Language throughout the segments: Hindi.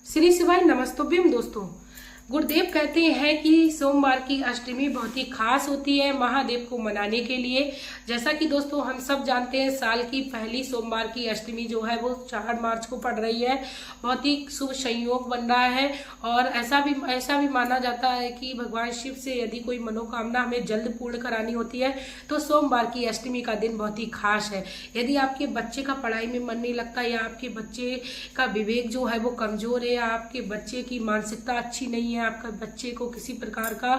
श्री शिवाय नमस्तुभ्यम। दोस्तों, गुरुदेव कहते हैं कि सोमवार की अष्टमी बहुत ही खास होती है महादेव को मनाने के लिए। जैसा कि दोस्तों हम सब जानते हैं, साल की पहली सोमवार की अष्टमी जो है वो 4 मार्च को पड़ रही है। बहुत ही शुभ संयोग बन रहा है और ऐसा भी माना जाता है कि भगवान शिव से यदि कोई मनोकामना हमें जल्द पूर्ण करानी होती है तो सोमवार की अष्टमी का दिन बहुत ही खास है। यदि आपके बच्चे का पढ़ाई में मन नहीं लगता या आपके बच्चे का विवेक जो है वो कमजोर है, आपके बच्चे की मानसिकता अच्छी नहीं है, आपका बच्चे को किसी प्रकार का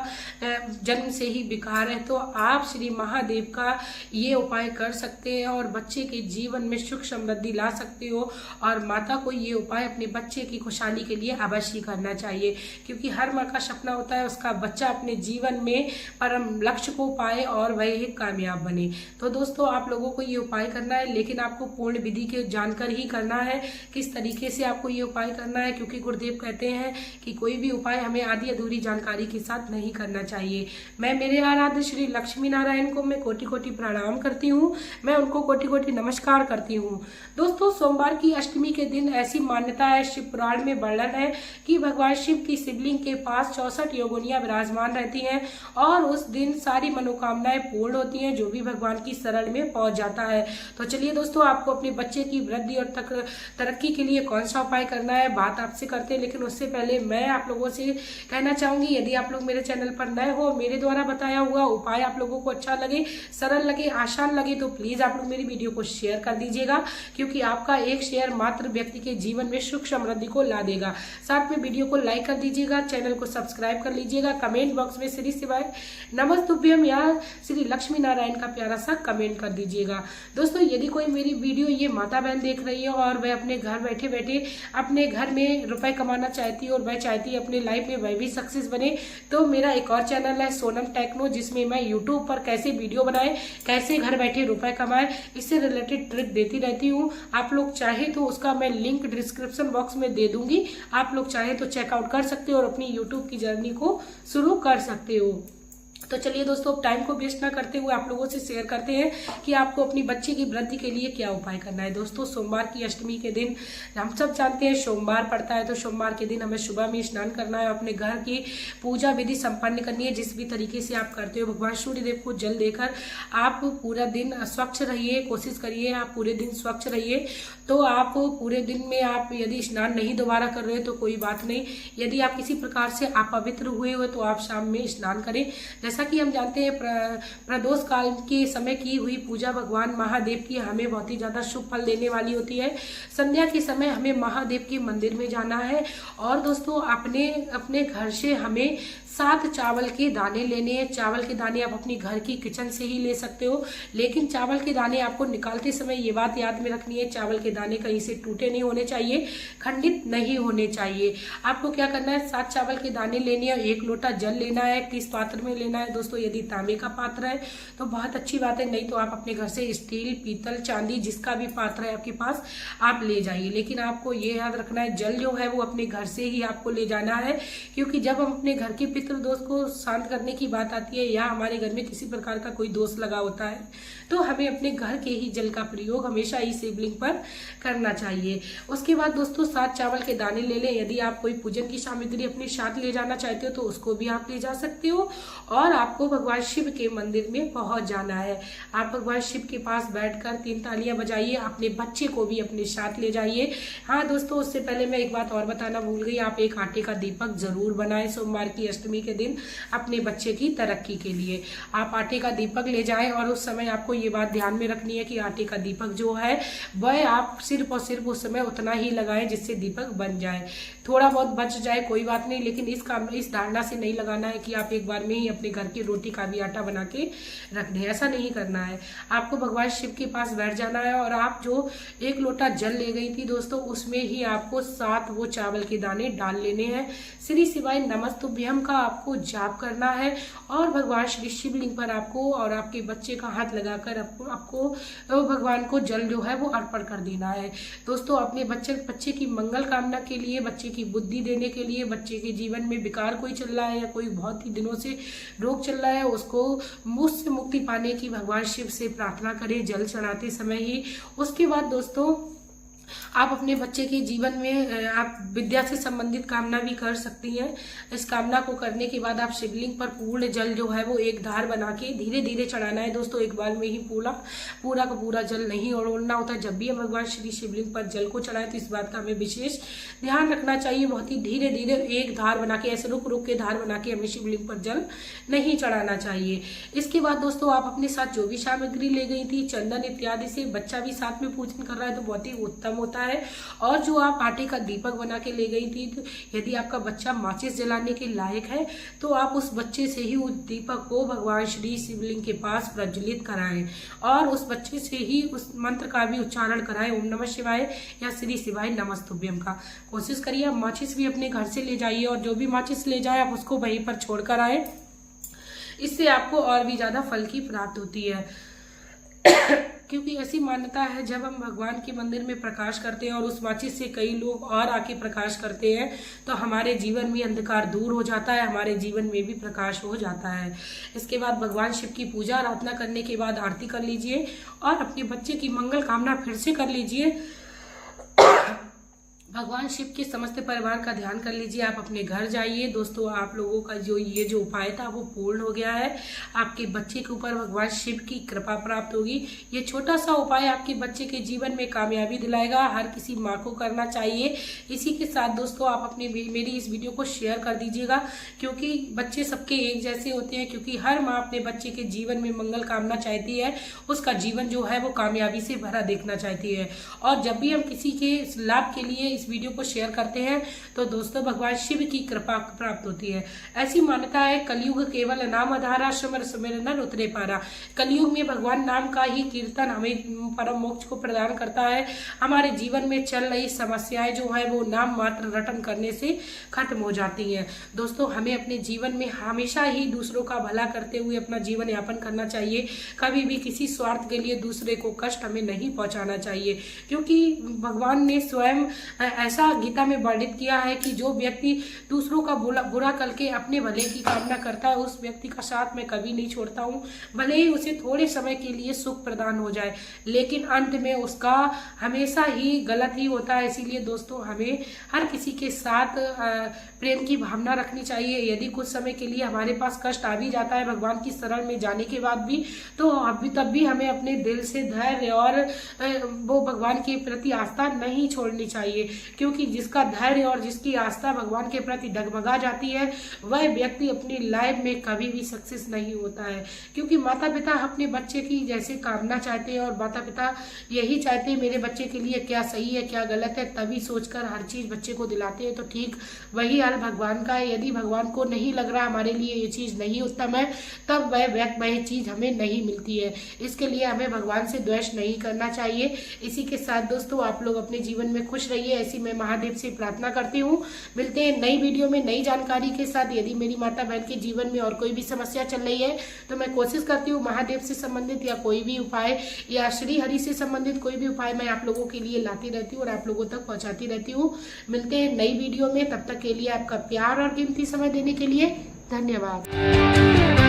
जन्म से ही विकार है, तो आप श्री महादेव का ये उपाय कर सकते हैं और बच्चे के जीवन में सुख समृद्धि ला सकते हो। और माता को ये उपाय अपने बच्चे की खुशहाली के लिए अवश्य करना चाहिए, क्योंकि हर माँ का सपना होता है उसका बच्चा अपने जीवन में परम लक्ष्य को पाए और वह एक कामयाब बने। तो दोस्तों, आप लोगों को ये उपाय करना है, लेकिन आपको पूर्ण विधि के जानकर ही करना है किस तरीके से आपको ये उपाय करना है, क्योंकि गुरुदेव कहते हैं कि कोई भी उपाय हमें आधी अधूरी जानकारी के साथ नहीं करना चाहिए। मैं मेरे आराध्य श्री लक्ष्मी नारायण को मैं कोटि कोटि प्रणाम करती हूँ, मैं उनको कोटि कोटि नमस्कार करती हूँ। दोस्तों, सोमवार की अष्टमी के दिन ऐसी मान्यता है, शिव पुराण में वर्णन है कि भगवान शिव की शिवलिंग के पास 64 योगिनियां विराजमान रहती हैं और उस दिन सारी मनोकामनाएं पूर्ण होती हैं जो भी भगवान की शरण में पहुंच जाता है। तो चलिए दोस्तों, आपको अपने बच्चे की वृद्धि और तरक्की के लिए कौन सा उपाय करना है बात आपसे करते हैं, लेकिन उससे पहले मैं आप लोगों से कहना चाहूंगी, यदि आप लोग मेरे चैनल पर नए हो, मेरे द्वारा बताया हुआ उपाय आप लोगों को अच्छा लगे, सरल लगे, आसान लगे, तो प्लीज आप लोग मेरी वीडियो को शेयर कर दीजिएगा, क्योंकि आपका एक शेयर मात्र व्यक्ति के जीवन में सुख समृद्धि को ला देगा। साथ में वीडियो को लाइक कर दीजिएगा, चैनल को सब्सक्राइब कर लीजिएगा, कमेंट बॉक्स में श्री शिवाय नमस्तुभ्यम या श्री लक्ष्मी नारायण का प्यारा सा कमेंट कर दीजिएगा। दोस्तों, यदि कोई मेरी वीडियो ये माता बहन देख रही है और वह अपने घर बैठे बैठे अपने घर में रुपए कमाना चाहती है और वह चाहती है अपने लाइफ में वह भी सक्सेस बने, तो मेरा एक और चैनल है सोनम टेक्नो, जिसमें मैं यूट्यूब पर कैसे वीडियो बनाए, कैसे घर बैठे रुपए कमाए, इससे रिलेटेड ट्रिक देती रहती हूँ। आप लोग चाहे तो उसका मैं लिंक डिस्क्रिप्शन बॉक्स में दे दूंगी, आप लोग चाहे तो चेकआउट कर सकते हो और अपनी यूट्यूब की जर्नी को शुरू कर सकते हो। तो चलिए दोस्तों, टाइम को वेस्ट ना करते हुए आप लोगों से शेयर करते हैं कि आपको अपनी बच्चे की वृद्धि के लिए क्या उपाय करना है। दोस्तों, सोमवार की अष्टमी के दिन हम सब जानते हैं सोमवार पड़ता है, तो सोमवार के दिन हमें सुबह में स्नान करना है, अपने घर की पूजा विधि संपन्न करनी है। जिस भी तरीके से आप करते हो, भगवान सूर्यदेव को जल देकर आप पूरा दिन स्वच्छ रहिए, कोशिश करिए आप पूरे दिन स्वच्छ रहिए। तो आप पूरे दिन में आप यदि स्नान नहीं दोबारा कर रहे हो तो कोई बात नहीं, यदि आप किसी प्रकार से अपवित्र हुए हो तो आप शाम में स्नान करें। जैसा कि हम जानते हैं, प्रदोष काल के समय की हुई पूजा भगवान महादेव की हमें बहुत ही ज्यादा शुभ फल देने वाली होती है। संध्या के समय हमें महादेव के मंदिर में जाना है और दोस्तों, अपने घर से हमें 7 चावल के दाने लेने हैं। चावल के दाने आप अपनी घर की किचन से ही ले सकते हो, लेकिन चावल के दाने आपको निकालते समय ये बात याद में रखनी है, चावल के दाने कहीं से टूटे नहीं होने चाहिए, खंडित नहीं होने चाहिए। आपको क्या करना है, 7 चावल के दाने लेने हैं, 1 लोटा जल लेना है। किस पात्र में लेना है दोस्तों, यदि तांबे का पात्र है तो बहुत अच्छी बात है, नहीं तो आप अपने घर से स्टील, पीतल, चांदी जिसका भी पात्र है आपके पास आप ले जाइए। लेकिन आपको ये याद रखना है, जल जो है वो अपने घर से ही आपको ले जाना है, क्योंकि जब हम अपने घर के दोष को शांत करने की बात आती है या हमारे घर में किसी प्रकार का कोई दोष लगा होता है, तो हमें अपने घर के ही जल का प्रयोग हमेशा ही शिवलिंग पर करना चाहिए। उसके बाद दोस्तों, 7 चावल के दाने ले लें। यदि आप कोई पूजन की सामग्री अपने साथ ले जाना चाहते हो तो उसको भी आप ले जा सकते हो और आपको भगवान शिव के मंदिर में पहुंच जाना है। आप भगवान शिव के पास बैठकर 3 तालियां बजाइए, अपने बच्चे को भी अपने साथ ले जाइए। हाँ दोस्तों, उससे पहले मैं एक बात और बताना भूल गई, आप एक आटे का दीपक जरूर बनाएं सोमवार की अष्टमी के दिन अपने बच्चे की तरक्की के लिए। आप आटे का दीपक ले जाएं और उस समय आपको ये बात ध्यान में रखनी है कि आटे का दीपक जो है वह आप सिर्फ और सिर्फ उस समय उतना ही लगाएं जिससे दीपक बन जाए। थोड़ा बहुत बच जाए कोई बात नहीं, लेकिन इस धारणा से नहीं लगाना है कि आप एक बार में ही अपने घर की रोटी का भी आटा बना के रख दें, ऐसा नहीं करना है। आपको भगवान शिव के पास बैठ जाना है और आप जो 1 लोटा जल ले गई थी दोस्तों, उसमें ही आपको 7 वो चावल के दाने डाल लेने हैं। श्री शिवाय नमस्तुभ्यम का आपको जाप करना है और भगवान श्री शिवलिंग पर आपको और आपके बच्चे का हाथ लगाकर आपको भगवान को जल जो है वो अर्पण कर देना है। दोस्तों, अपने बच्चे की मंगल कामना के लिए, बच्चे की बुद्धि देने के लिए, बच्चे के जीवन में विकार कोई चल रहा है या कोई बहुत ही दिनों से रोग चल रहा है, उसको मुझसे मुक्ति पाने की भगवान शिव से प्रार्थना करें जल चढ़ाते समय ही। उसके बाद दोस्तों, आप अपने बच्चे के जीवन में आप विद्या से संबंधित कामना भी कर सकती हैं। इस कामना को करने के बाद आप शिवलिंग पर पूर्ण जल जो है वो एक धार बना के धीरे धीरे चढ़ाना है दोस्तों। एक बार में ही पूरा का पूरा जल नहीं ओढ़ना होता। जब भी हम भगवान श्री शिवलिंग पर जल को चढ़ाएं तो इस बात का हमें विशेष ध्यान रखना चाहिए। बहुत ही धीरे धीरे एक धार बना के, ऐसे रुक रुक के धार बना के हमें शिवलिंग पर जल नहीं चढ़ाना चाहिए। इसके बाद दोस्तों आप अपने साथ जो भी सामग्री ले गई थी, चंदन इत्यादि से, बच्चा भी साथ में पूजन कर रहा है तो बहुत ही उत्तम होता है। और जो आप आटे का दीपक बना के ले गई थी, तो यदि आपका बच्चा माचिस जलाने के लायक है तो आप उस बच्चे से ही उस दीपक को भगवान श्री शिवलिंग के पास प्रज्वलित कराएं और उस बच्चे से ही उस मंत्र का भी उच्चारण कराएं, ओम नमः शिवाय या श्री शिवाय नमस्तुभ्यम का। कोशिश करिए आप माचिस भी अपने घर से ले जाइए और जो भी माचिस ले जाए आप उसको वहीं पर छोड़ कर आए। इससे आपको और भी ज्यादा फल की प्राप्ति होती है। क्योंकि ऐसी मान्यता है जब हम भगवान के मंदिर में प्रकाश करते हैं और उस माचिस से कई लोग और आके प्रकाश करते हैं तो हमारे जीवन में अंधकार दूर हो जाता है, हमारे जीवन में भी प्रकाश हो जाता है। इसके बाद भगवान शिव की पूजा आराधना करने के बाद आरती कर लीजिए और अपने बच्चे की मंगल कामना फिर से कर लीजिए। भगवान शिव के समस्त परिवार का ध्यान कर लीजिए। आप अपने घर जाइए दोस्तों। आप लोगों का जो उपाय था वो पूर्ण हो गया है। आपके बच्चे के ऊपर भगवान शिव की कृपा प्राप्त होगी। ये छोटा सा उपाय आपके बच्चे के जीवन में कामयाबी दिलाएगा। हर किसी माँ को करना चाहिए। इसी के साथ दोस्तों आप मेरी इस वीडियो को शेयर कर दीजिएगा, क्योंकि बच्चे सबके एक जैसे होते हैं। क्योंकि हर माँ अपने बच्चे के जीवन में मंगल कामना चाहती है, उसका जीवन जो है वो कामयाबी से भरा देखना चाहती है। और जब भी हम किसी के लाभ के लिए इस वीडियो को शेयर करते हैं तो दोस्तों भगवान शिव की कृपा प्राप्त होती है। ऐसी मान्यता है कलयुग केवल नाम आधारा, सिमर सिमर नर उतरे पारा। कलयुग में भगवान नाम का ही कीर्तन हमें परम मोक्ष को प्रदान करता है। हमारे जीवन में चल रही समस्याएं जो है वो नाम मात्र रटन करने से खत्म हो जाती हैं। दोस्तों हमें अपने जीवन में हमेशा ही दूसरों का भला करते हुए अपना जीवन यापन करना चाहिए। कभी भी किसी स्वार्थ के लिए दूसरे को कष्ट हमें नहीं पहुंचाना चाहिए, क्योंकि भगवान ने स्वयं ऐसा गीता में वर्णित किया है कि जो व्यक्ति दूसरों का बुरा करके अपने भले की कामना करता है उस व्यक्ति का साथ मैं कभी नहीं छोड़ता हूँ। भले ही उसे थोड़े समय के लिए सुख प्रदान हो जाए, लेकिन अंत में उसका हमेशा ही गलत ही होता है। इसीलिए दोस्तों हमें हर किसी के साथ प्रेम की भावना रखनी चाहिए। यदि कुछ समय के लिए हमारे पास कष्ट आ भी जाता है भगवान की शरण में जाने के बाद भी, तो तब भी हमें अपने दिल से धैर्य और वो भगवान के प्रति आस्था नहीं छोड़नी चाहिए। क्योंकि जिसका धैर्य और जिसकी आस्था भगवान के प्रति डगमगा जाती है वह व्यक्ति अपनी लाइफ में कभी भी सक्सेस नहीं होता है। क्योंकि माता पिता अपने बच्चे की जैसे कामना चाहते हैं और माता पिता यही चाहते हैं मेरे बच्चे के लिए क्या सही है क्या गलत है, तभी सोचकर हर चीज बच्चे को दिलाते हैं। तो ठीक वही हाल भगवान का है। यदि भगवान को नहीं लग रहा हमारे लिए ये चीज नहीं उत्तम है, तब वह चीज हमें नहीं मिलती है। इसके लिए हमें भगवान से द्वेष नहीं करना चाहिए। इसी के साथ दोस्तों आप लोग अपने जीवन में खुश रहिए, ऐसी मैं महादेव से प्रार्थना करती हूँ। मिलते हैं नई वीडियो में नई जानकारी के साथ। यदि मेरी माता बहन के जीवन में और कोई भी समस्या चल रही है तो मैं कोशिश करती हूँ महादेव से संबंधित या कोई भी उपाय या श्री हरि से संबंधित कोई भी उपाय मैं आप लोगों के लिए लाती रहती हूँ और आप लोगों तक पहुंचाती रहती हूँ। मिलते हैं नई वीडियो में, तब तक के लिए आपका प्यार और कीमती समय देने के लिए धन्यवाद।